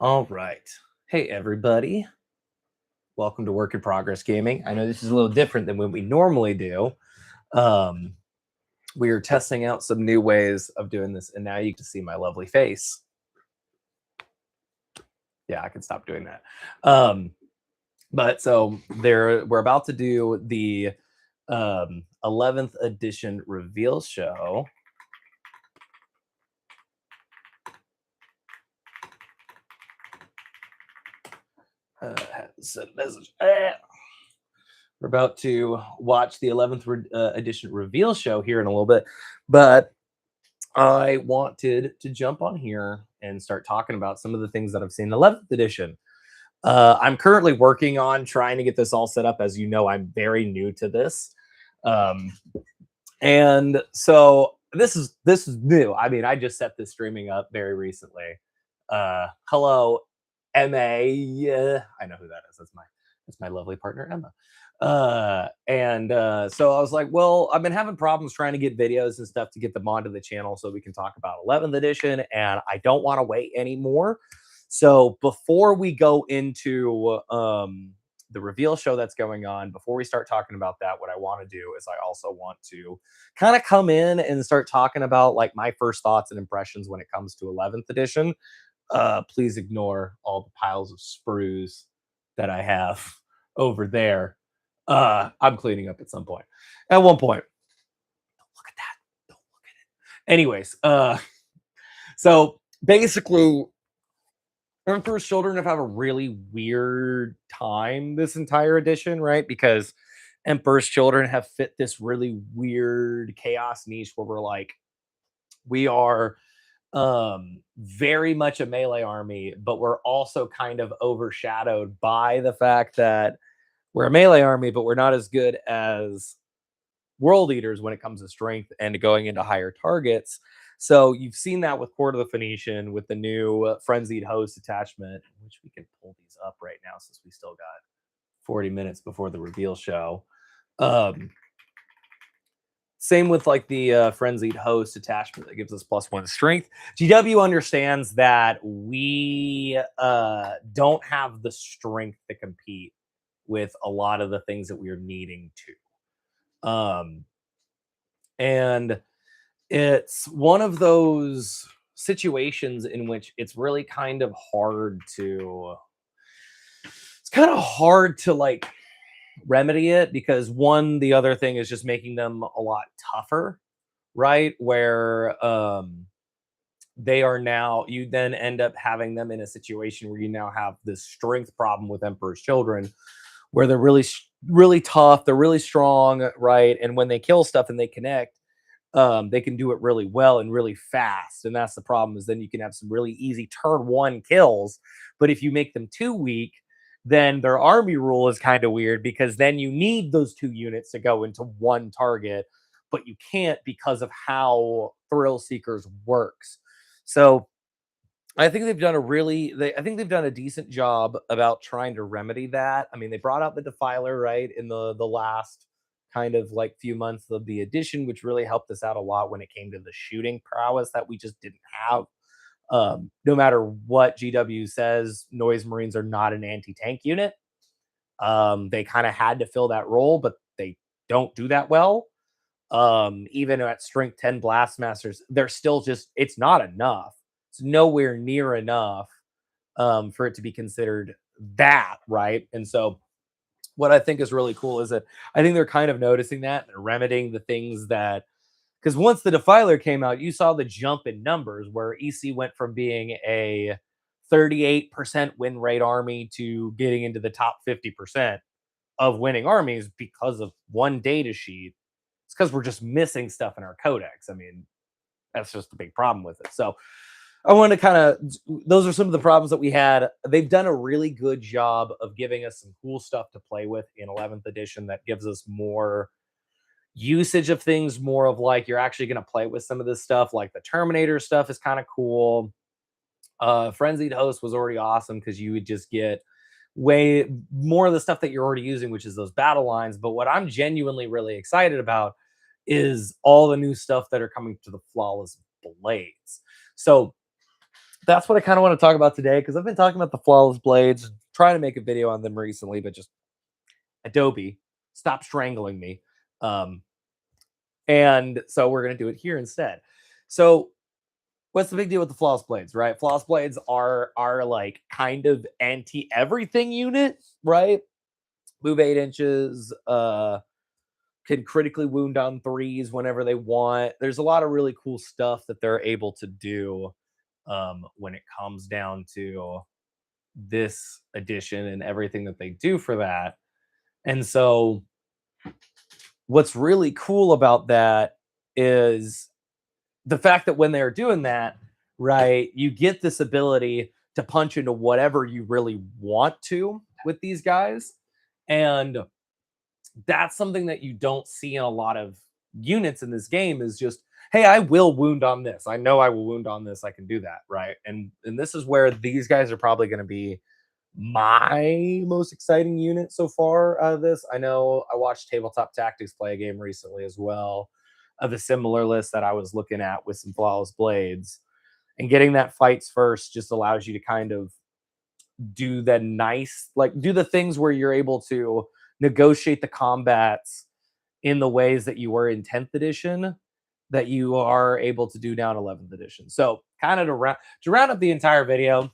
All right. Hey, everybody. Welcome to Work in Progress Gaming. I know this is a little different than what we normally do. Um, we are testing out some new ways of doing this, and now you can see my lovely face. Yeah, I can stop doing that. But so we're about to do the 11th edition reveal show. Send message. We're about to watch the 11th edition reveal show here in a little bit, but I wanted to jump on here and start talking about some of the things that I've seen in 11th edition. I'm currently working on trying to get this all set up. As you know, I'm very new to this. Um, and so this is new. I mean, I just set this streaming up very recently. Hello, MA. Yeah, I know who that is. That's my lovely partner, Emma. So I was like, well, I've been having problems trying to get videos and stuff to get them onto the channel so we can talk about 11th edition, and I don't want to wait anymore. So before we go into the reveal show that's going on, before we start talking about that, what I want to do is I also want to kind of come in and start talking about like my first thoughts and impressions when it comes to 11th edition. Please ignore all the piles of sprues that I have over there. I'm cleaning up at some point. At one point. Don't look at that. Don't look at it. Anyways, so basically, Emperor's Children have had a really weird time this entire edition, right? Because Emperor's Children have fit this really weird chaos niche where we're like, we are very much a melee army, but we're also kind of overshadowed by the fact that we're a melee army, but we're not as good as world eaters when it comes to strength and going into higher targets. So you've seen that with Court of the Phoenician, with the new Frenzied Host attachment, which we can pull these up right now since we still got 40 minutes before the reveal show. Same with like the Frenzied Host attachment that gives us +1 strength. GW understands that we don't have the strength to compete with a lot of the things that we are needing to. And it's one of those situations in which it's really kind of hard to like remedy it, because one, the other thing is just making them a lot tougher, right? Where they are now, you then end up having them in a situation where you now have this strength problem with Emperor's Children, where they're really tough, they're really strong, right? And when they kill stuff and they connect, they can do it really well and really fast. And that's the problem, is then you can have some really easy turn one kills. But if you make them too weak, then their army rule is kind of weird, because then you need those 2 units to go into one target, but you can't because of how Thrill Seekers works. So I think they've done a decent job about trying to remedy that. I mean, they brought out the Defiler, right, in the last kind of like few months of the edition, which really helped us out a lot when it came to the shooting prowess that we just didn't have. No matter what GW says, Noise Marines are not an anti-tank unit. They kind of had to fill that role, but they don't do that well. Even at strength 10 Blastmasters, they're still just, it's not enough. It's nowhere near enough for it to be considered that, right? And so what I think is really cool is that I think they're kind of noticing that and remedying the things that, because once the Defiler came out, you saw the jump in numbers where EC went from being a 38% win rate army to getting into the top 50% of winning armies because of one data sheet. It's because we're just missing stuff in our codex. I mean, that's just the big problem with it. So I want to kind of, those are some of the problems that we had. They've done a really good job of giving us some cool stuff to play with in 11th edition that gives us more usage of things, more of like, you're actually going to play with some of this stuff. Like the Terminator stuff is kind of cool. Frenzied Host was already awesome because you would just get way more of the stuff that you're already using, which is those battle lines. But what I'm genuinely really excited about is all the new stuff that are coming to the Flawless Blades. So that's what I kind of want to talk about today, because I've been talking about the flawless blades and trying to make a video on them recently, but just Adobe, stop strangling me. Um, and so we're gonna do it here instead. So what's the big deal with the flawless blades, right? Flawless blades are like kind of anti everything unit, right? Move 8 inches, can critically wound on threes whenever they want. There's a lot of really cool stuff that they're able to do when it comes down to this edition and everything that they do for that. And so what's really cool about that is the fact that when they're doing that, right, you get this ability to punch into whatever you really want to with these guys. And that's something that you don't see in a lot of units in this game, is just, hey, I will wound on this. I know I will wound on this. I can do that, right? And this is where these guys are probably going to be my most exciting unit so far out of this. I know I watched Tabletop Tactics play a game recently as well of a similar list that I was looking at with some flawless blades. And getting that fights first just allows you to kind of do the nice, like do the things where you're able to negotiate the combats in the ways that you were in 10th edition that you are able to do now in 11th edition. So kind of to round up the entire video,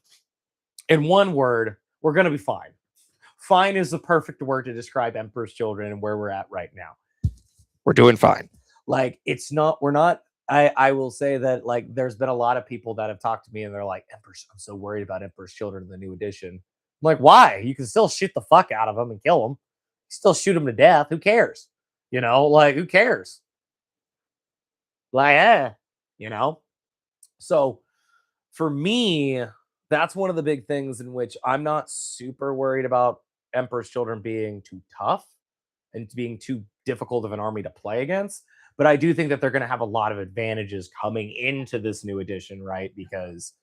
in one word, we're going to be fine. Fine is the perfect word to describe Emperor's Children and where we're at right now. We're doing fine. Like, it's not, we're not, I will say that, like, there's been a lot of people that have talked to me and they're like, Emperor's, I'm so worried about Emperor's Children in the new edition. I'm like, why? You can still shoot the fuck out of them and kill them. Still shoot them to death. Who cares? You know, like, who cares? Like, you know? So for me, that's one of the big things in which I'm not super worried about Emperor's Children being too tough and being too difficult of an army to play against. But I do think that they're going to have a lot of advantages coming into this new edition, right? Because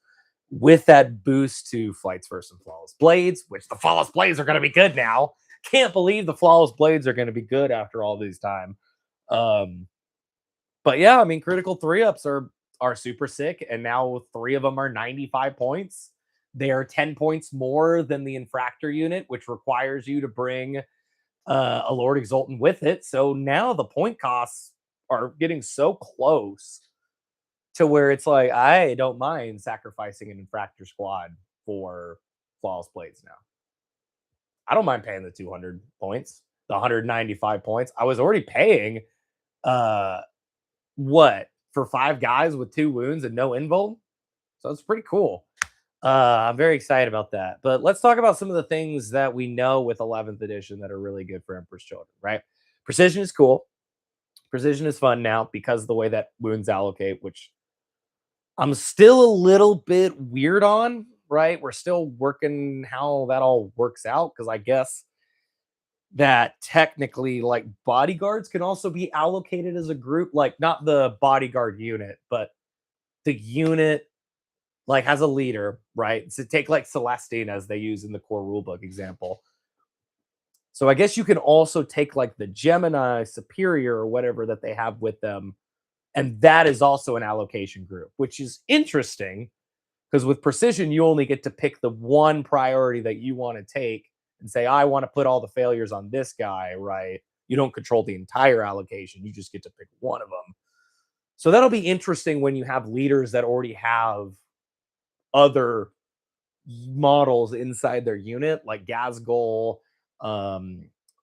with that boost to Flights First and Flawless Blades, which the Flawless Blades are going to be good now. Can't believe the Flawless Blades are going to be good after all this time. But yeah, I mean, critical 3-ups are super sick, and now 3 of them are 95 points. They are 10 points more than the Infractor unit, which requires you to bring a Lord Exultant with it. So now the point costs are getting so close to where it's like, I don't mind sacrificing an Infractor squad for Flawless Blades now. I don't mind paying the 200 points, the 195 points. I was already paying what, for 5 guys with 2 wounds and no invul. So it's pretty cool. I'm very excited about that. But let's talk about some of the things that we know with 11th edition that are really good for Emperor's Children, right? Precision is cool. Precision is fun now because of the way that wounds allocate, which I'm still a little bit weird on, right? We're still working how that all works out, because I guess that technically, like, bodyguards can also be allocated as a group, like not the bodyguard unit, but the unit like has a leader, right? So take like Celestine as they use in the core rulebook example. So I guess you can also take like the Gemini Superior or whatever that they have with them, and that is also an allocation group, which is interesting because with Precision, you only get to pick the one priority that you want to take and say, I want to put all the failures on this guy, right? You don't control the entire allocation. You just get to pick one of them. So that'll be interesting when you have leaders that already have other models inside their unit, like Gazgul,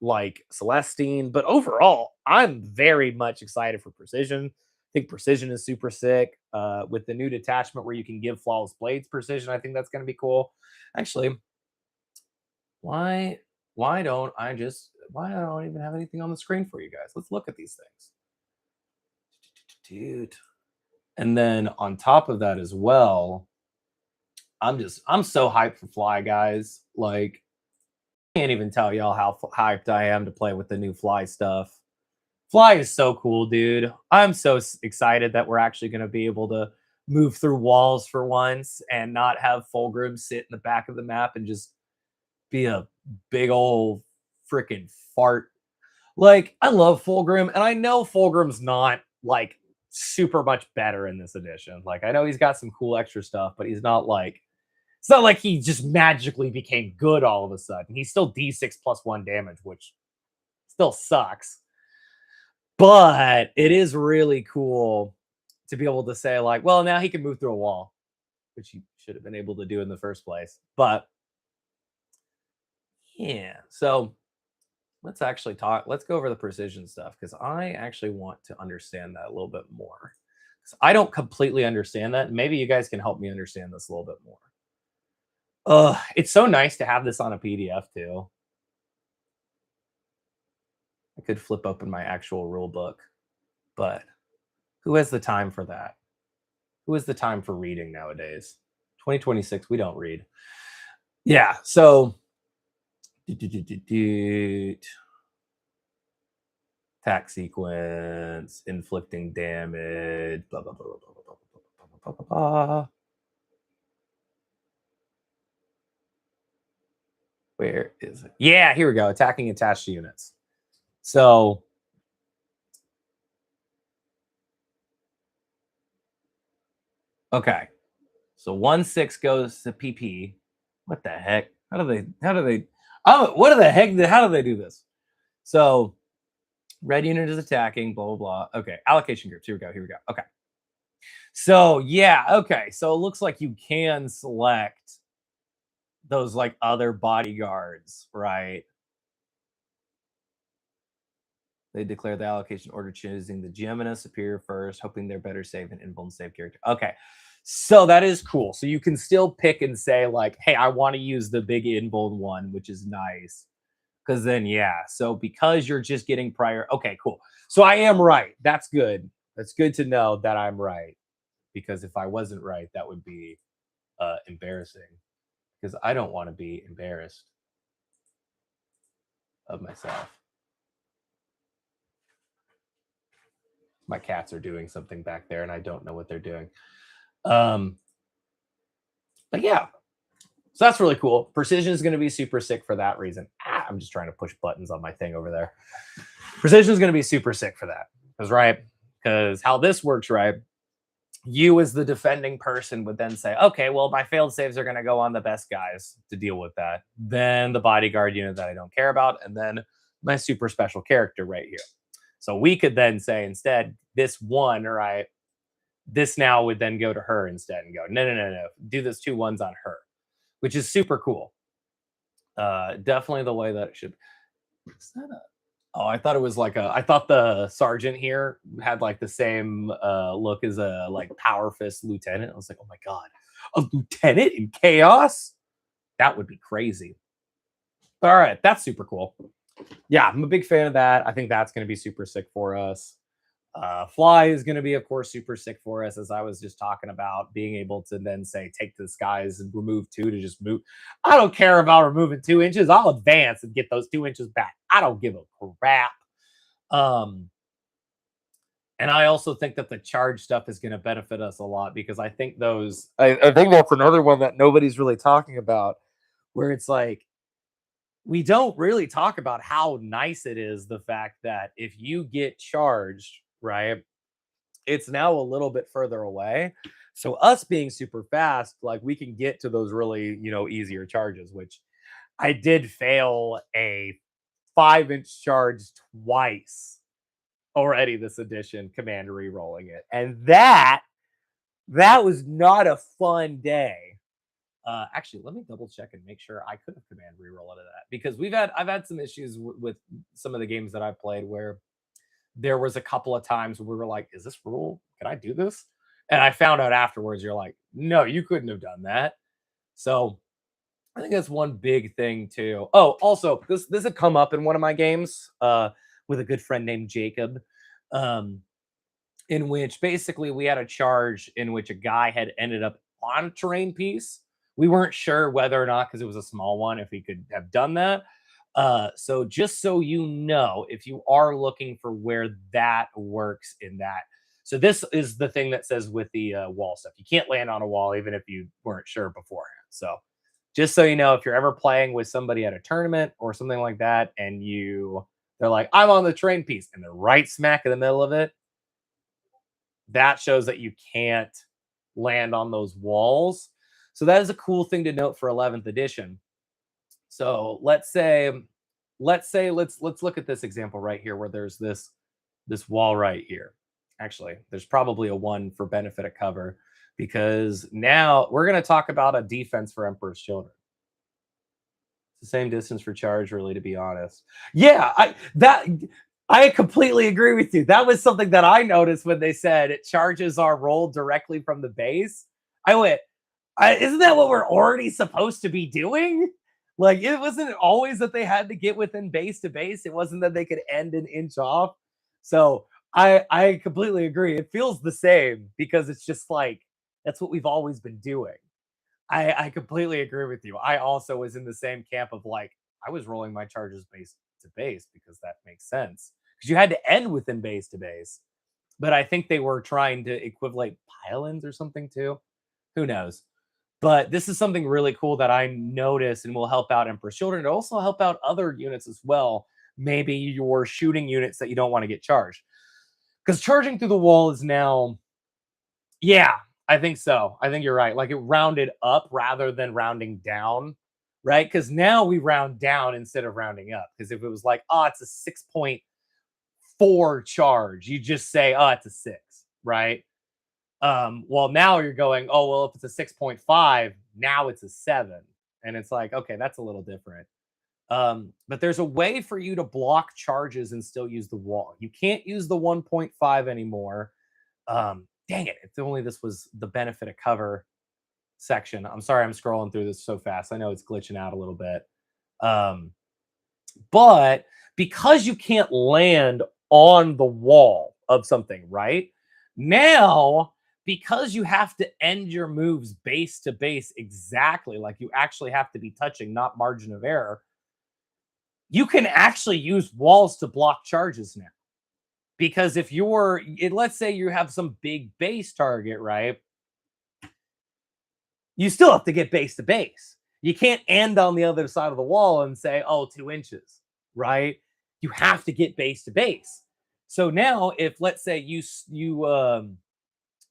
like Celestine. But overall, I'm very much excited for Precision. I think Precision is super sick. With the new detachment where you can give Flawless Blades Precision, I think that's going to be cool. Actually, why don't I even have anything on the screen for you guys? Let's look at these things, dude. And then on top of that as well, I'm so hyped for Fly, guys. Like, I can't even tell y'all how hyped I am to play with the new Fly stuff. Fly is so cool, dude. I'm so excited that we're actually going to be able to move through walls for once and not have Fulgrim sit in the back of the map and just be a big old freaking fart. Like, I love Fulgrim, and I know Fulgrim's not like super much better in this edition. Like, I know he's got some cool extra stuff, but he's not like it's not like he just magically became good all of a sudden. He's still D6 plus 1 damage, which still sucks. But it is really cool to be able to say, like, well, now he can move through a wall, which he should have been able to do in the first place. But yeah, so let's actually talk. Let's go over the precision stuff because I actually want to understand that a little bit more. 'Cause I don't completely understand that. Maybe you guys can help me understand this a little bit more. It's so nice to have this on a PDF too. I could flip open my actual rule book, but who has the time for that? Who has the time for reading nowadays? 2026, we don't read. Yeah, so attack sequence, inflicting damage, blah blah blah blah blah blah blah blah blah blah. Where is it? Yeah, here we go. Attacking attached units. So okay. So 1/6 goes to PP. What the heck? How do they oh what the heck? How do they do this? So red unit is attacking, blah blah blah. Okay, allocation groups. Here we go. Here we go. Okay. So yeah, okay. So it looks like you can select those like other bodyguards, right? They declare the allocation order, choosing the GM and a superior first, hoping they're better save and invuln save character. Okay. So that is cool. So you can still pick and say, like, hey, I want to use the big invuln one, which is nice. Because then, yeah. So because you're just getting prior. Okay, cool. So I am right. That's good. That's good to know that I'm right. Because if I wasn't right, that would be embarrassing. Because I don't want to be embarrassed of myself. My cats are doing something back there and I don't know what they're doing. But yeah, so that's really cool. Precision is going to be super sick for that reason. I'm just trying to push buttons on my thing over there. Precision is going to be super sick for that. Because how this works, right? You as the defending person would then say, okay, well, my failed saves are going to go on the best guys to deal with that. Then the bodyguard unit that I don't care about, and then my super special character right here. So we could then say instead, this one, right? This now would then go to her instead and go, no. Do this 2 1s on her, which is super cool. Definitely the way that it should. Is that a, oh, I thought it was like I thought the sergeant here had like the same look as a like power fist lieutenant. I was like, oh my God, a lieutenant in chaos? That would be crazy. All right, that's super cool. Yeah, I'm a big fan of that. I think that's going to be super sick for us. Fly is going to be, of course, super sick for us, as I was just talking about, being able to then say, take the skies and remove 2 to just move. I don't care about removing 2 inches. I'll advance and get those 2 inches back. I don't give a crap. And I also think that the charge stuff is going to benefit us a lot because I think I think that's another one that nobody's really talking about, where it's like, we don't really talk about how nice it is, the fact that if you get charged, right, it's now a little bit further away. So us being super fast, like we can get to those really, easier charges, which I did fail a 5-inch charge twice already this edition, command re-rolling it. And that was not a fun day. Actually, let me double check and make sure I could have command reroll out of that, because I've had some issues with some of the games that I've played where there was a couple of times where we were like, is this rule? Can I do this? And I found out afterwards, you're like, no, you couldn't have done that. So I think that's one big thing too. Oh, also, this had come up in one of my games with a good friend named Jacob, in which basically we had a charge in which a guy had ended up on a terrain piece. We weren't sure whether or not, because it was a small one, if he could have done that. So just so you know, if you are looking for where that works in that. So this is the thing that says with the wall stuff. You can't land on a wall even if you weren't sure beforehand. So just so you know, if you're ever playing with somebody at a tournament or something like that, and they're like, I'm on the terrain piece, and they're right smack in the middle of it, that shows that you can't land on those walls. So that is a cool thing to note for 11th edition. So let's look at this example right here where there's this wall right here. Actually, there's probably a one for benefit of cover because now we're going to talk about a defense for Emperor's Children. It's the same distance for charge, really, to be honest. Yeah, I completely agree with you. That was something that I noticed when they said charges are rolled directly from the base. I went, isn't that what we're already supposed to be doing? Like, it wasn't always that they had to get within base to base. It wasn't that they could end an inch off. So I completely agree. It feels the same because it's just like that's what we've always been doing. I completely agree with you. I also was in the same camp of like I was rolling my charges base to base because that makes sense because you had to end within base to base. But I think they were trying to equivalent pile-ins or something too. Who knows? But this is something really cool that I noticed and will help out Emperor's Children. It'll also help out other units as well. Maybe your shooting units that you don't want to get charged. Because charging through the wall is now, yeah, I think so. I think you're right. Like it rounded up rather than rounding down, right? Because now we round down instead of rounding up. Because if it was like, oh, it's a 6.4 charge, you just say, oh, it's a 6, right? Well, now you're going, oh, well, if it's a 6.5, now it's a 7. And it's like, okay, that's a little different. But there's a way for you to block charges and still use the wall. You can't use the 1.5 anymore. Dang it. If only this was the benefit of cover section. I'm sorry, I'm scrolling through this so fast. I know it's glitching out a little bit. But because you can't land on the wall of something, right? Now, because you have to end your moves base to base exactly, like you actually have to be touching, not margin of error, you can actually use walls to block charges now. Because if let's say you have some big base target, right? You still have to get base to base. You can't end on the other side of the wall and say, oh, 2 inches, right? You have to get base to base. So now, if let's say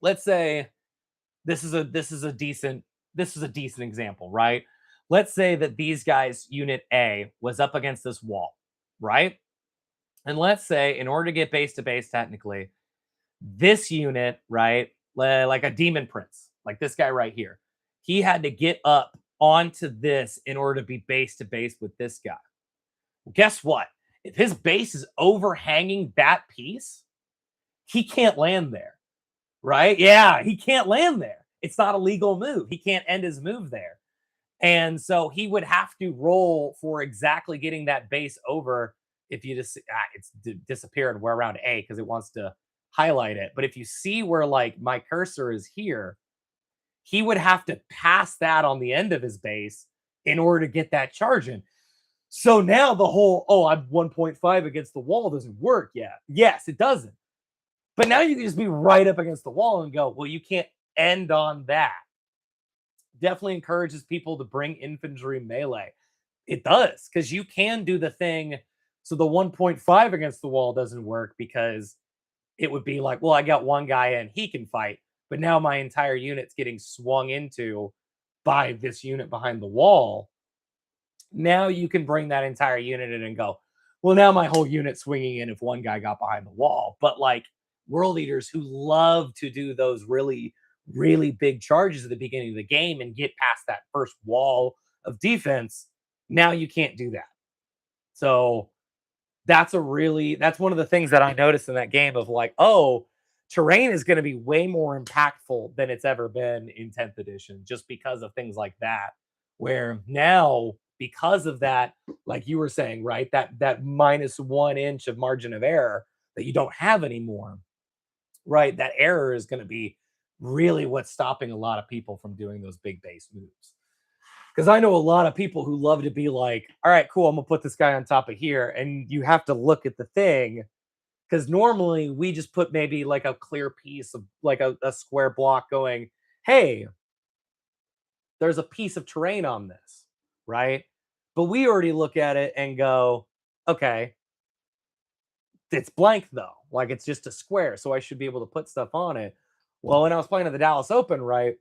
let's say this is a decent example, right? Let's say that these guys, unit A, was up against this wall, right? And let's say in order to get base to base, technically, this unit, right, like a demon prince, like this guy right here, he had to get up onto this in order to be base to base with this guy. Well, guess what? If his base is overhanging that piece, he can't land there, right? Yeah, he can't land there. It's not a legal move. He can't end his move there. And so he would have to roll for exactly getting that base over. If you just it's disappeared, we're around A because it wants to highlight it. But if you see where like my cursor is here, he would have to pass that on the end of his base in order to get that charge in. So now the whole, oh, I'm 1.5 against the wall doesn't work yet. Yes, it doesn't. But now you can just be right up against the wall and go, well, you can't end on that. Definitely encourages people to bring infantry melee. It does, because you can do the thing. So the 1.5 against the wall doesn't work because it would be like, well, I got one guy in, he can fight, but now my entire unit's getting swung into by this unit behind the wall. Now you can bring that entire unit in and go, well, now my whole unit swinging in if one guy got behind the wall. But like world eaters who love to do those really, really big charges at the beginning of the game and get past that first wall of defense, now you can't do that. So that's one of the things that I noticed in that game of like, oh, terrain is going to be way more impactful than it's ever been in 10th edition just because of things like that. Where now, because of that, like you were saying, right, that minus 1 inch of margin of error that you don't have anymore, right? That error is going to be really what's stopping a lot of people from doing those big base moves. Because I know a lot of people who love to be like, all right, cool, I'm gonna put this guy on top of here. And you have to look at the thing. Because normally we just put maybe like a clear piece of like a square block going, hey, there's a piece of terrain on this, right? But we already look at it and go, okay, it's blank though. Like it's just a square, so I should be able to put stuff on it. Well, when I was playing at the Dallas Open, right,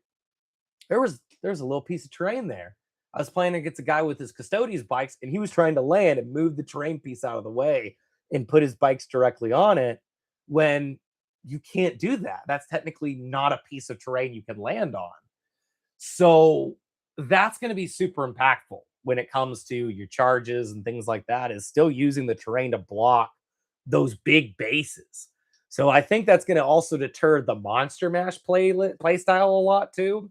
there's a little piece of terrain there. I was playing against a guy with his custodian's bikes, and he was trying to land and move the terrain piece out of the way and put his bikes directly on it. When you can't do that, that's technically not a piece of terrain you can land on. So that's going to be super impactful when it comes to your charges and things like that, is still using the terrain to block those big bases. So I think that's going to also deter the Monster Mash play style a lot too,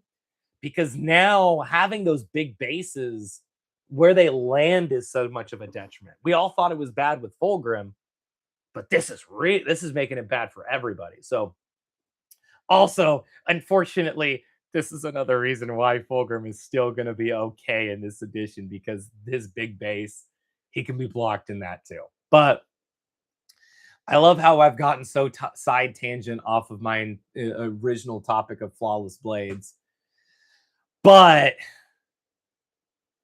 because now having those big bases where they land is so much of a detriment. We all thought it was bad with Fulgrim, but this is making it bad for everybody. So also, unfortunately, this is another reason why Fulgrim is still going to be okay in this edition, because his big base, he can be blocked in that too. But I love how I've gotten so side tangent off of my original topic of flawless blades. But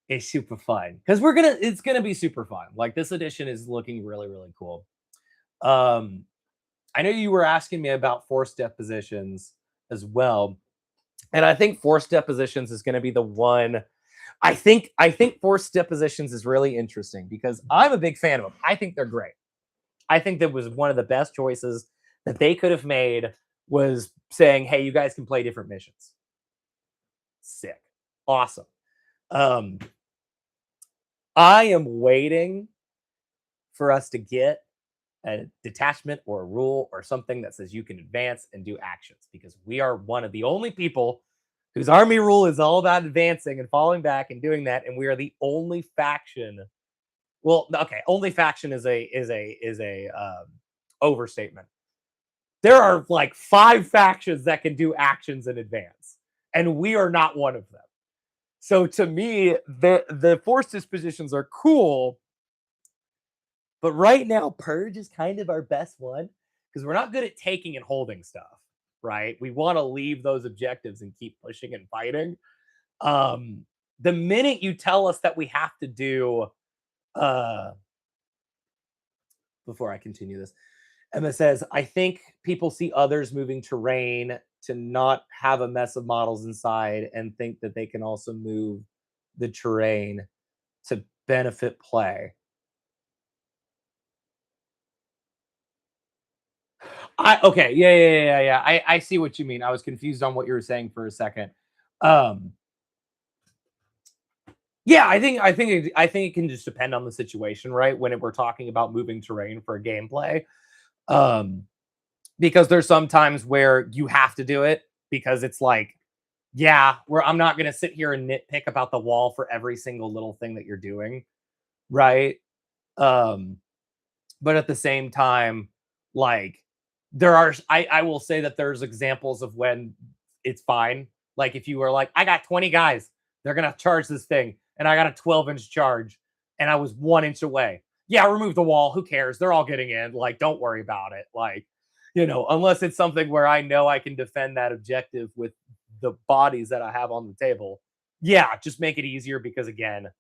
it's super fun because it's gonna be super fun. Like this edition is looking really, really cool. I know you were asking me about force depositions as well. And I think force depositions is going to be the one. I think force depositions is really interesting because I'm a big fan of them. I think they're great. I think that was one of the best choices that they could have made, was saying, "Hey, you guys can play different missions." Sick. Awesome. Um I am waiting for us to get a detachment or a rule or something that says you can advance and do actions, because we are one of the only people whose army rule is all about advancing and falling back and doing that, and we are the only faction. Well, okay, only faction is a overstatement. There are like 5 factions that can do actions in advance, and we are not one of them. So to me, the force dispositions are cool, but right now, Purge is kind of our best one because we're not good at taking and holding stuff, right? We want to leave those objectives and keep pushing and fighting. The minute you tell us that we have to do, uh, before I continue this, Emma says, I think people see others moving terrain to not have a mess of models inside and think that they can also move the terrain to benefit play. Okay, yeah. I see what you mean. I was confused on what you were saying for a second. Um, yeah, I think it can just depend on the situation, right? We're talking about moving terrain for a gameplay, um, because there's some times where you have to do it because it's like, yeah, where I'm not gonna sit here and nitpick about the wall for every single little thing that you're doing, right? Um, but at the same time, like I will say that there's examples of when it's fine. Like if you were like, I got 20 guys, they're gonna charge this thing, and I got a 12-inch charge, and I was 1 inch away. Yeah, remove the wall. Who cares? They're all getting in. Like, don't worry about it. Like, unless it's something where I know I can defend that objective with the bodies that I have on the table. Yeah, just make it easier because again,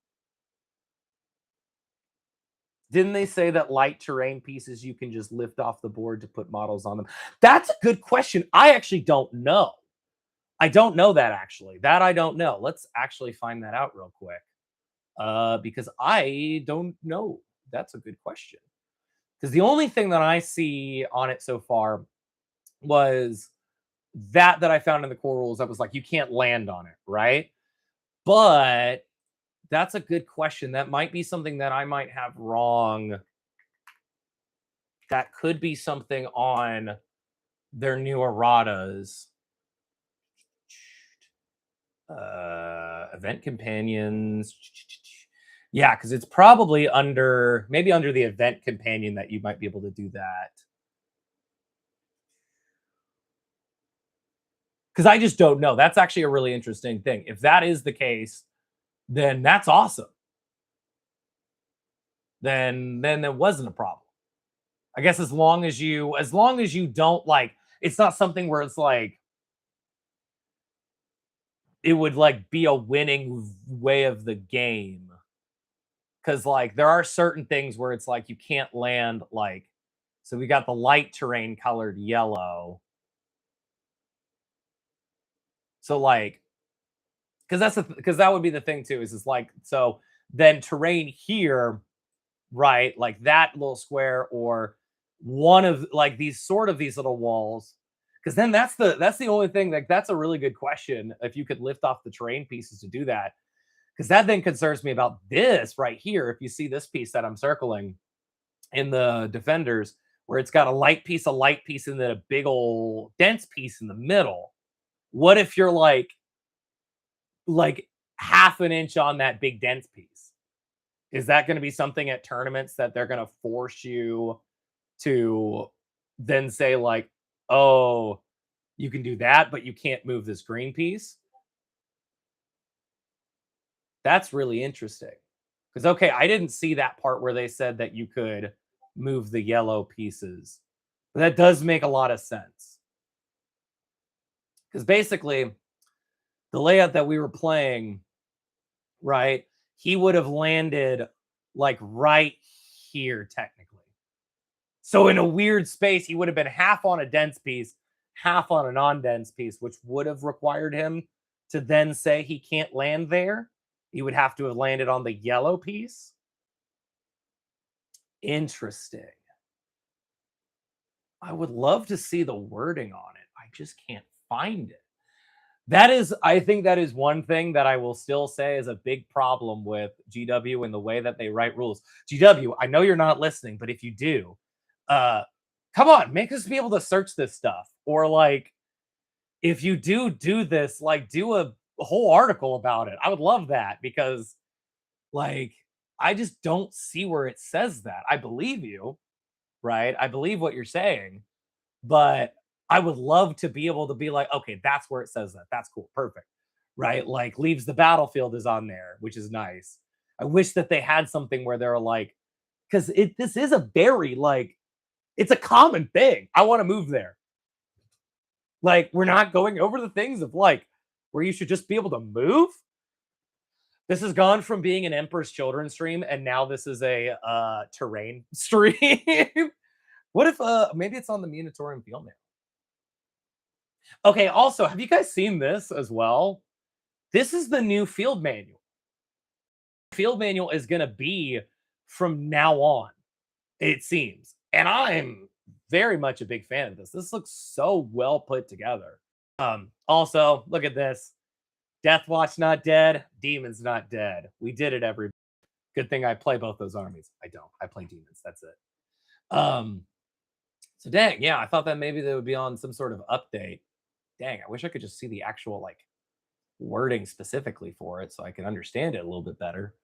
didn't they say that light terrain pieces you can just lift off the board to put models on them? That's a good question. I actually don't know. I don't know that actually. That I don't know. Let's actually find that out real quick. Because I don't know. That's a good question. Because the only thing that I see on it so far was that I found in the core rules that was like you can't land on it, right? But that's a good question. That might be something that I might have wrong. That could be something on their new erratas. Event companions. Yeah, because it's probably maybe under the event companion that you might be able to do that. Because I just don't know. That's actually a really interesting thing. If that is the case, then that's awesome. Then there wasn't a problem. I guess as long as you don't like, it's not something where it's like it would like be a winning way of the game. Cause like there are certain things where it's like you can't land like So we got the light terrain colored yellow. So like, because that would be the thing too, is like, so then terrain here, right? Like that little square, or one of like these little walls. Because then that's the only thing, like that's a really good question. If you could lift off the terrain pieces to do that, because that then concerns me about this right here. If you see this piece that I'm circling in the defenders, where it's got a light piece, and then a big old dense piece in the middle. What if you're like half an inch on that big dense piece? Is that going to be something at tournaments that they're going to force you to then say like, oh, you can do that, but you can't move this green piece? That's really interesting. Because okay, I didn't see that part where they said that you could move the yellow pieces. But that does make a lot of sense. Because basically, the layout that we were playing, right? He would have landed like right here, technically. So in a weird space, he would have been half on a dense piece, half on a non-dense piece, which would have required him to then say he can't land there. He would have to have landed on the yellow piece. Interesting. I would love to see the wording on it. I just can't find it. I think that is one thing that I will still say is a big problem with GW and the way that they write rules. GW, I know you're not listening, but if you do, come on, make us be able to search this stuff. Or like, if you do this, like do a whole article about it. I would love that, because like, I just don't see where it says that. I believe you, right? I believe what you're saying, but I would love to be able to be like, okay, that's where it says that. That's cool. Perfect. Right? Like leaves the battlefield is on there, which is nice. I wish that they had something where they're like, because this is a very like, it's a common thing. I want to move there. Like, we're not going over the things of like where you should just be able to move. This has gone from being an Emperor's Children stream, and now this is a terrain stream. What if maybe it's on the Munitorium Field now? Okay, also, have you guys seen this as well? This is the new field manual. Field manual is going to be from now on, it seems. And I'm very much a big fan of this. This looks so well put together. Also, look at this. Deathwatch not dead, Demons not dead. We did it, every good thing I play both those armies. I don't. I play Demons. That's it. So dang, yeah, I thought that maybe they would be on some sort of update. Dang, I wish I could just see the actual like wording specifically for it so I can understand it a little bit better.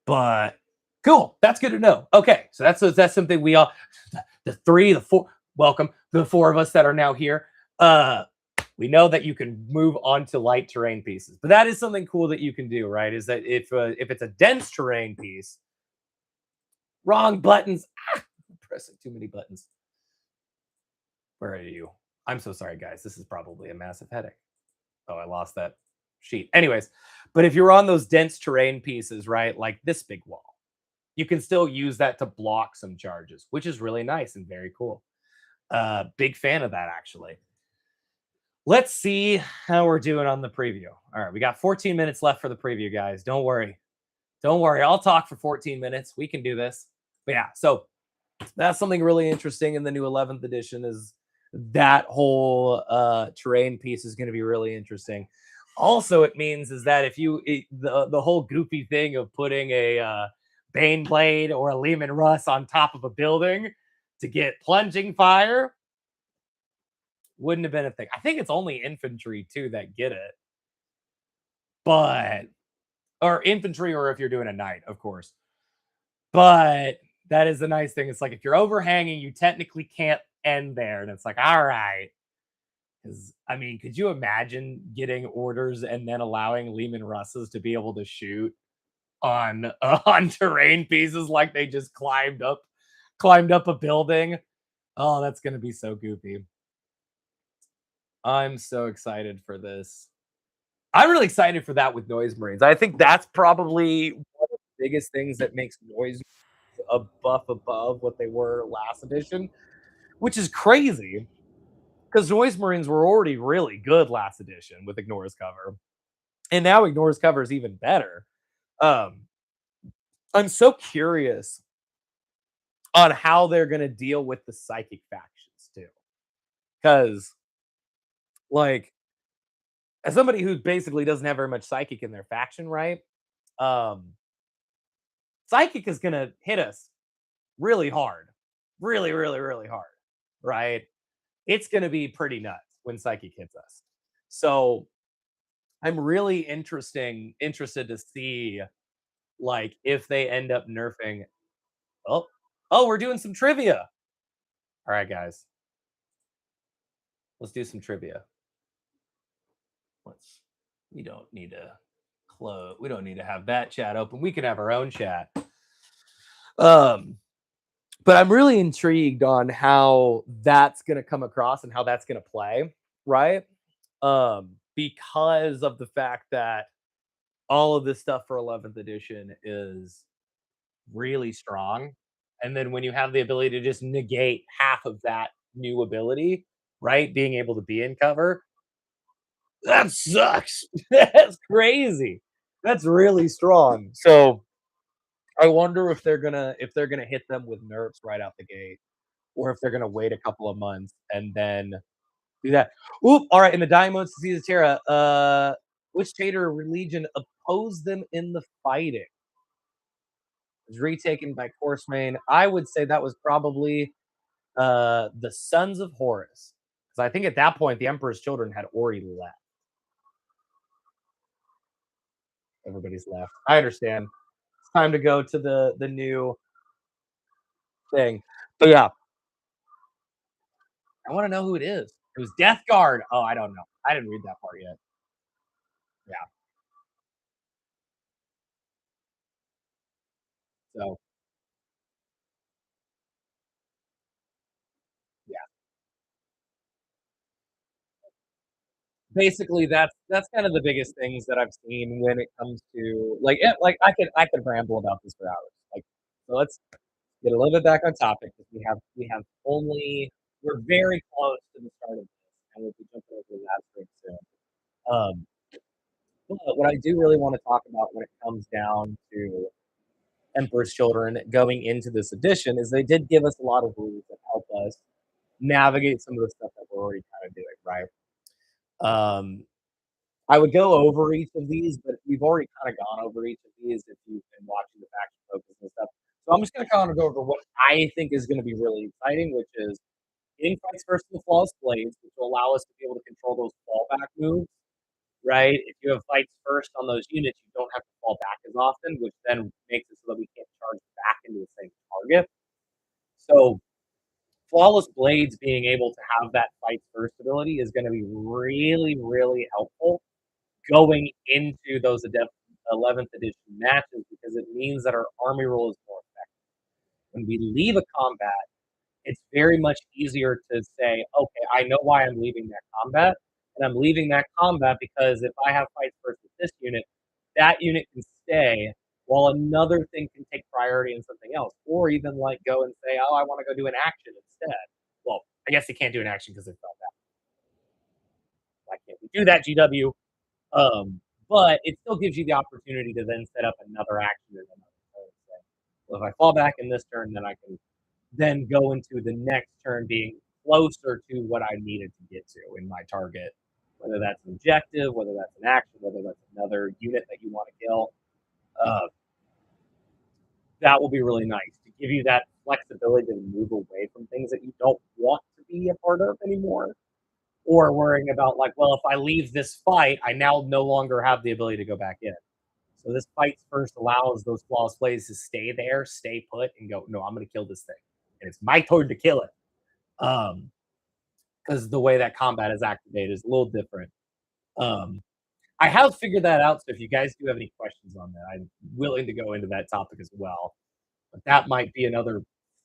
But cool, that's good to know. Okay, so that's something we all, the four of us that are now here. We know that you can move on to light terrain pieces, but that is something cool that you can do, right? Is that if it's a dense terrain piece, wrong buttons. I'm pressing too many buttons. Where are you? I'm so sorry, guys. This is probably a massive headache. Oh, I lost that sheet. Anyways, but if you're on those dense terrain pieces, right, like this big wall, you can still use that to block some charges, which is really nice and very cool. Big fan of that, actually. Let's see how we're doing on the preview. All right, we got 14 minutes left for the preview, guys. Don't worry. Don't worry. I'll talk for 14 minutes. We can do this. But yeah, so that's something really interesting in the new 11th edition, is that whole terrain piece is going to be really interesting. Also, it means is that if you the whole goofy thing of putting a Bane Blade or a Lehman Russ on top of a building to get plunging fire wouldn't have been a thing. I think it's only infantry too that get it, but or infantry, or if you're doing a knight, of course. But that is the nice thing. It's like if you're overhanging, you technically can't end there, and it's like, all right. Because I mean, could you imagine getting orders and then allowing Lehman Russes to be able to shoot on on terrain pieces like they just climbed up a building? Oh, that's gonna be so goofy. I'm so excited for this. I'm really excited for that with Noise Marines. I think that's probably one of the biggest things that makes Noise a buff above what they were last edition, which is crazy because Noise Marines were already really good last edition with Ignore's cover, and now Ignore's cover is even better. Um, I'm so curious on how they're gonna deal with the psychic factions too, because like as somebody who basically doesn't have very much psychic in their faction, right? Um, psychic is gonna hit us really hard, really, really, really hard, right? It's gonna be pretty nuts when psychic hits us. So I'm really interested to see like if they end up nerfing. Oh, oh, we're doing some trivia. All right, guys, let's do some trivia. Let's. We don't need to close. We don't need to have that chat open. We can have our own chat. Um, but I'm really intrigued on how that's going to come across and how that's going to play, right? Because of the fact that all of this stuff for 11th edition is really strong. And then when you have the ability to just negate half of that new ability, right? Being able to be in cover, that sucks. That's crazy. That's really strong. So I wonder if they're gonna hit them with nerfs right out the gate, or if they're gonna wait a couple of months and then do that. Oop! All right, in the dying moments of Caesar Terra, which traitor or legion opposed them in the fighting? It was retaken by Corsemain. I would say that was probably the Sons of Horus, because I think at that point the Emperor's Children had already left. Everybody's left. I understand. It's time to go to the new thing. But yeah, I want to know who it is. It was Death Guard. Oh, I don't know. I didn't read that part yet. Yeah. So yeah, basically that's kind of the biggest things that I've seen when it comes to like I could ramble about this for hours. Like so let's get a little bit back on topic because we have only we're very close to the start of this and we'll be jumping over the last break soon. Um, but what I do really want to talk about when it comes down to Emperor's Children going into this edition is they did give us a lot of rules that help us navigate some of the stuff that we're already kind of doing, right? Um, I would go over each of these, but we've already kind of gone over each of these if you've been watching the faction focus and stuff. So I'm just going to kind of go over what I think is going to be really exciting, which is getting fights first in the flawless blades, which will allow us to be able to control those fallback moves, right? If you have fights first on those units, you don't have to fall back as often, which then makes it so that we can't charge back into the same target. So flawless blades being able to have that fight first ability is going to be really, really helpful going into those 11th edition matches because it means that our army roll is more effective. When we leave a combat, it's very much easier to say, okay, I know why I'm leaving that combat. And I'm leaving that combat because if I have fights first with this unit, that unit can stay while another thing can take priority in something else. Or even like go and say, oh, I want to go do an action instead. Well, I guess they can't do an action because they fell back. Why can't we do that, GW? But it still gives you the opportunity to then set up another action in another turn. Well, if I fall back in this turn, then I can then go into the next turn being closer to what I needed to get to in my target. Whether that's an objective, whether that's an action, whether that's another unit that you want to kill, uh, that will be really nice to give you that flexibility to move away from things that you don't want to be a part of anymore or worrying about like, well, if I leave this fight, I now no longer have the ability to go back in. So this fight first allows those flawless plays to stay there, stay put, and go, no, I'm going to kill this thing, and it's my turn to kill it. Because the way that combat is activated is a little different. Um, I have figured that out. So if you guys do have any questions on that, I'm willing to go into that topic as well. But that might be another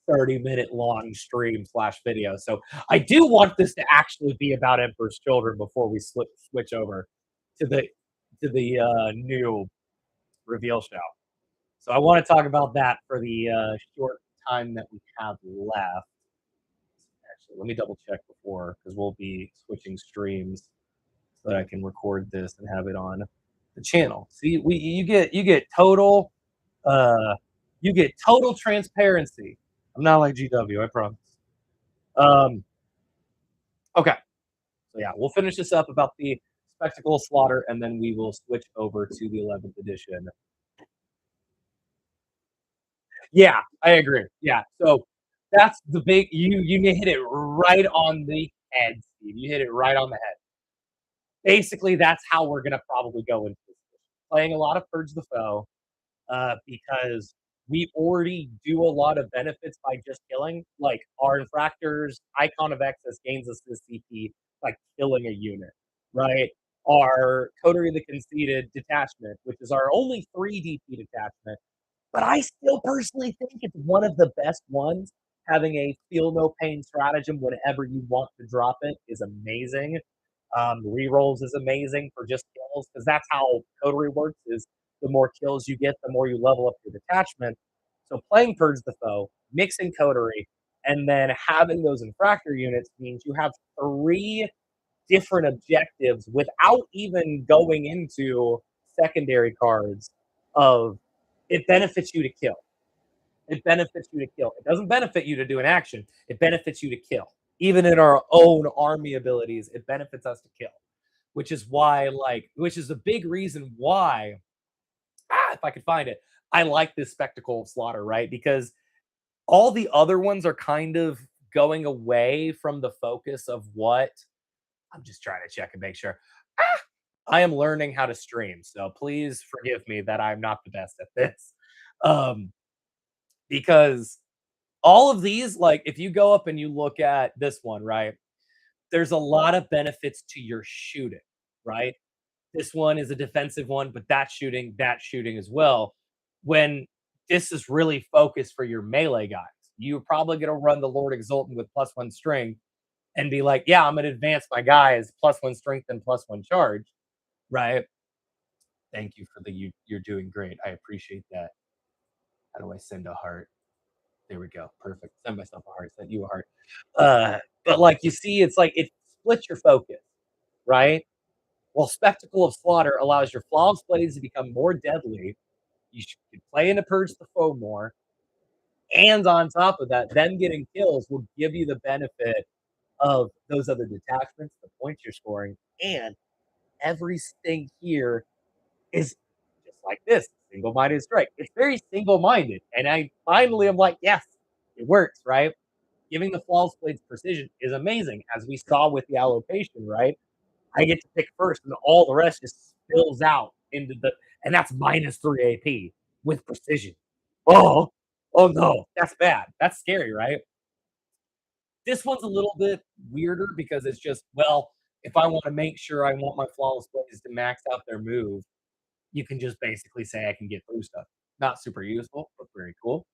30-minute long stream slash video. So I do want this to actually be about Emperor's Children before we switch over to the new reveal show. So I want to talk about that for the short time that we have left. Actually, let me double check before because we'll be switching streams so that I can record this and have it on the channel. See, we uh you get total transparency. I'm not like GW, I promise. Um, okay. So yeah, we'll finish this up about the spectacle of slaughter, and then we will switch over to the 11th edition. Yeah, I agree. Yeah, so that's the big. You hit it right on the head, Steve. You hit it right on the head. Basically, that's how we're gonna probably go into this. Playing a lot of Purge the Foe, because we already do a lot of benefits by just killing. Like our infractors, Icon of Excess gains us this CP by killing a unit, right? Our Coterie of the Conceited detachment, which is our only 3 DP detachment, but I still personally think it's one of the best ones. Having a feel no pain stratagem whenever you want to drop it is amazing. Rerolls is amazing for just kills because that's how Coterie works. Is the more kills you get, the more you level up your detachment. So playing Purge the Foe, mixing Coterie, and then having those infractor units means you have 3 different objectives without even going into secondary cards of it benefits you to kill. It benefits you to kill. It doesn't benefit you to do an action. It benefits you to kill. Even in our own army abilities, it benefits us to kill. Which is why, which is a big reason why, if I could find it, I like this spectacle of slaughter, right? Because all the other ones are kind of going away from the focus of what I'm just trying to check and make sure. Ah, I am learning how to stream, so please forgive me that I'm not the best at this. Um, because all of these, like if you go up and you look at this one, right? There's a lot of benefits to your shooting, right? This one is a defensive one, but that shooting as well. When this is really focused for your melee guys, you're probably going to run the Lord Exultant with +1 strength and be like, yeah, I'm going to advance my guys +1 strength and +1 charge, right? Thank you for you're doing great. I appreciate that. How do I send a heart? There we go. Perfect. Send myself a heart. Send you a heart. But like you see, it's like it splits your focus, right? Well, Spectacle of Slaughter allows your flawless blades to become more deadly. You play into Purge the Foe more. And on top of that, them getting kills will give you the benefit of those other detachments, the points you're scoring, and everything here is just like this single-minded strike. It's very single-minded. And I finally am like, yes, it works, right? Giving the flawless blades precision is amazing, as we saw with the allocation, right? I get to pick first, and all the rest just spills out into and that's -3 AP with precision. Oh, oh no, that's bad. That's scary, right? This one's a little bit weirder because it's just, well, if I want to make sure I want my flawless blades to max out their move, you can just basically say I can get through stuff. Not super useful, but very cool.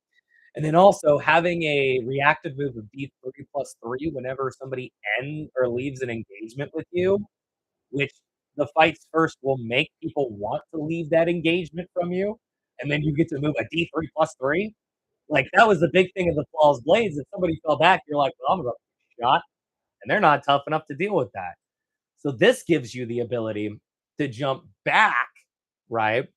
And then also having a reactive move of D3 plus 3 whenever somebody ends or leaves an engagement with you, which the fights first will make people want to leave that engagement from you, and then you get to move a D3 plus 3. Like, that was the big thing of the Flawless Blades. If somebody fell back, you're like, well, I'm going to shot, and they're not tough enough to deal with that. So this gives you the ability to jump back, right?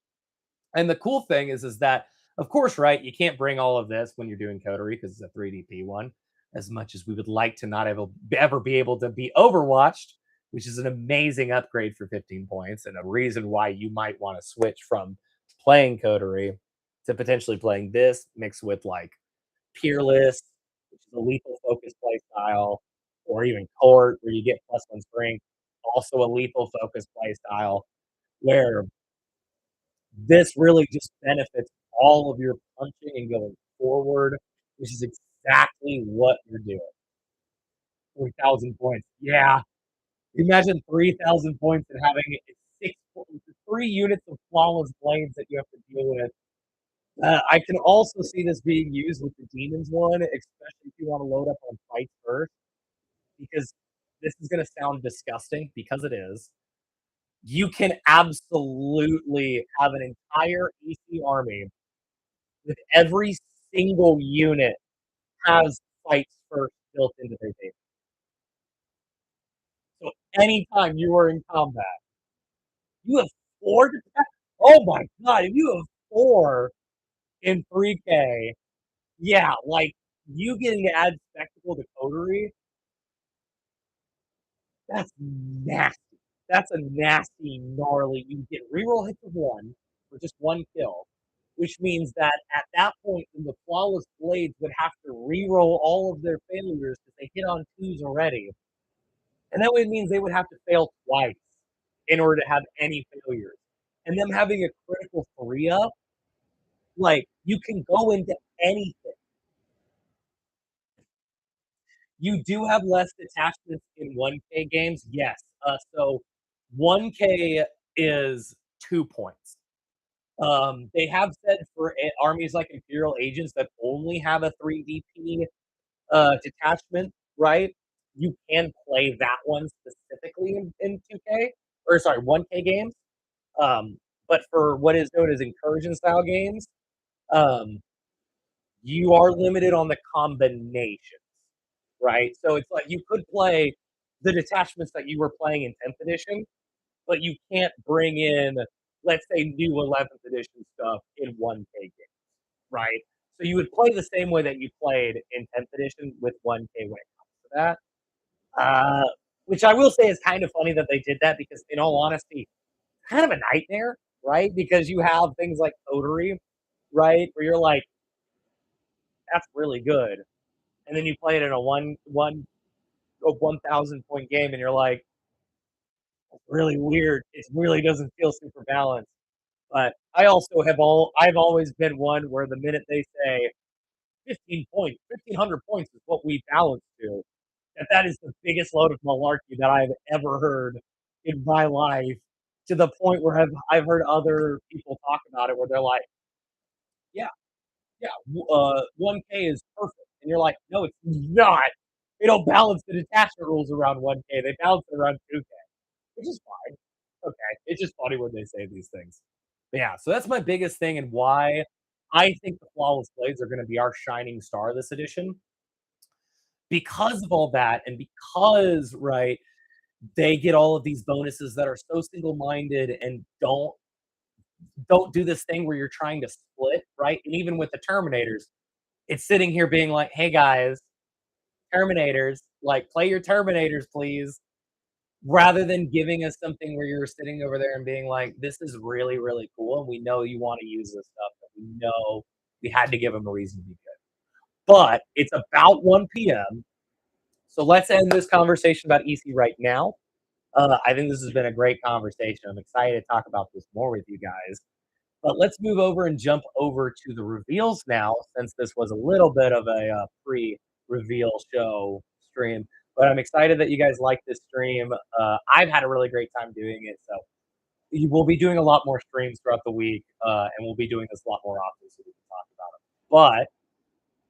And the cool thing is that, of course, right, you can't bring all of this when you're doing Coterie because it's a 3DP one, as much as we would like to not ever be able to be overwatched, which is an amazing upgrade for 15 points and a reason why you might want to switch from playing Coterie to potentially playing this mixed with like Peerless, which is a lethal focus play style, or even Court, where you get +1 strength, also a lethal focus play style, where this really just benefits all of your punching and going forward, which is exactly what you're doing. 3,000 points. Yeah. Imagine 3,000 points and having 6, 3 units of flawless blades that you have to deal with. I can also see this being used with the demons one, especially if you want to load up on fights first, because this is going to sound disgusting because it is. You can absolutely have an entire EC army with every single unit has fights first built into their game. So anytime you are in combat, you have 4 to oh my god, if you have 4 in 3K, yeah, like, you getting to add spectacle to coterie, that's nasty. That's a nasty, gnarly you get reroll hits of 1 for just 1 kill, which means that at that point, then the flawless blades would have to reroll all of their failures because they hit on 2s already, and that way means they would have to fail twice in order to have any failures. And them having a critical 3 up, like, you can go into anything. You do have less detachments in 1K games, yes. So 1K is 2 points. They have said for armies like Imperial Agents that only have a 3 DP detachment, right? You can play that one specifically in 2K, or sorry, 1K games. But for what is known as incursion style games, um, you are limited on the combinations, right? So it's like you could play the detachments that you were playing in 10th edition, but you can't bring in, let's say, new 11th edition stuff in 1K games, right? So you would play the same way that you played in 10th edition with 1K when it comes to that. Which I will say is kind of funny that they did that because, in all honesty, kind of a nightmare, right? Because you have things like coterie, right, where you're like, that's really good, and then you play it in a 1,000 point game, and you're like, really weird. It really doesn't feel super balanced. But I've always been one where the minute they say 15 points, 1,500 points is what we balance to, that is the biggest load of malarkey that I've ever heard in my life. To the point where I've heard other people talk about it, where they're like, "Yeah, yeah, 1K is perfect," and you're like, "No, it's not. They don't balance the detachment rules around 1K. They balance it around 2K, which is fine. Okay, it's just funny when they say these things." But yeah, so that's my biggest thing and why I think the flawless blades are going to be our shining star this edition because of all that, and because right they get all of these bonuses that are so single-minded and don't do this thing where you're trying to split, right? And even with the Terminators, it's sitting here being like, "Hey guys, Terminators, like play your Terminators, please." Rather than giving us something where you're sitting over there and being like, "This is really, really cool, and we know you want to use this stuff, but we know we had to give them a reason to be good." But it's about 1 p.m. So let's end this conversation about EC right now. I think this has been a great conversation. I'm excited to talk about this more with you guys. But let's move over and jump over to the reveals now, since this was a little bit of a pre-reveal show stream. But I'm excited that you guys like this stream. I've had a really great time doing it. So we'll be doing a lot more streams throughout the week, and we'll be doing this a lot more often so we can talk about it.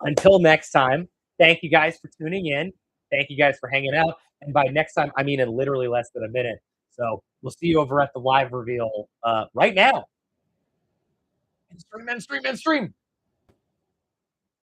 But until next time, thank you guys for tuning in. Thank you guys for hanging out. And by next time, I mean in literally less than a minute. So we'll see you over at the live reveal right now. And stream and stream and stream.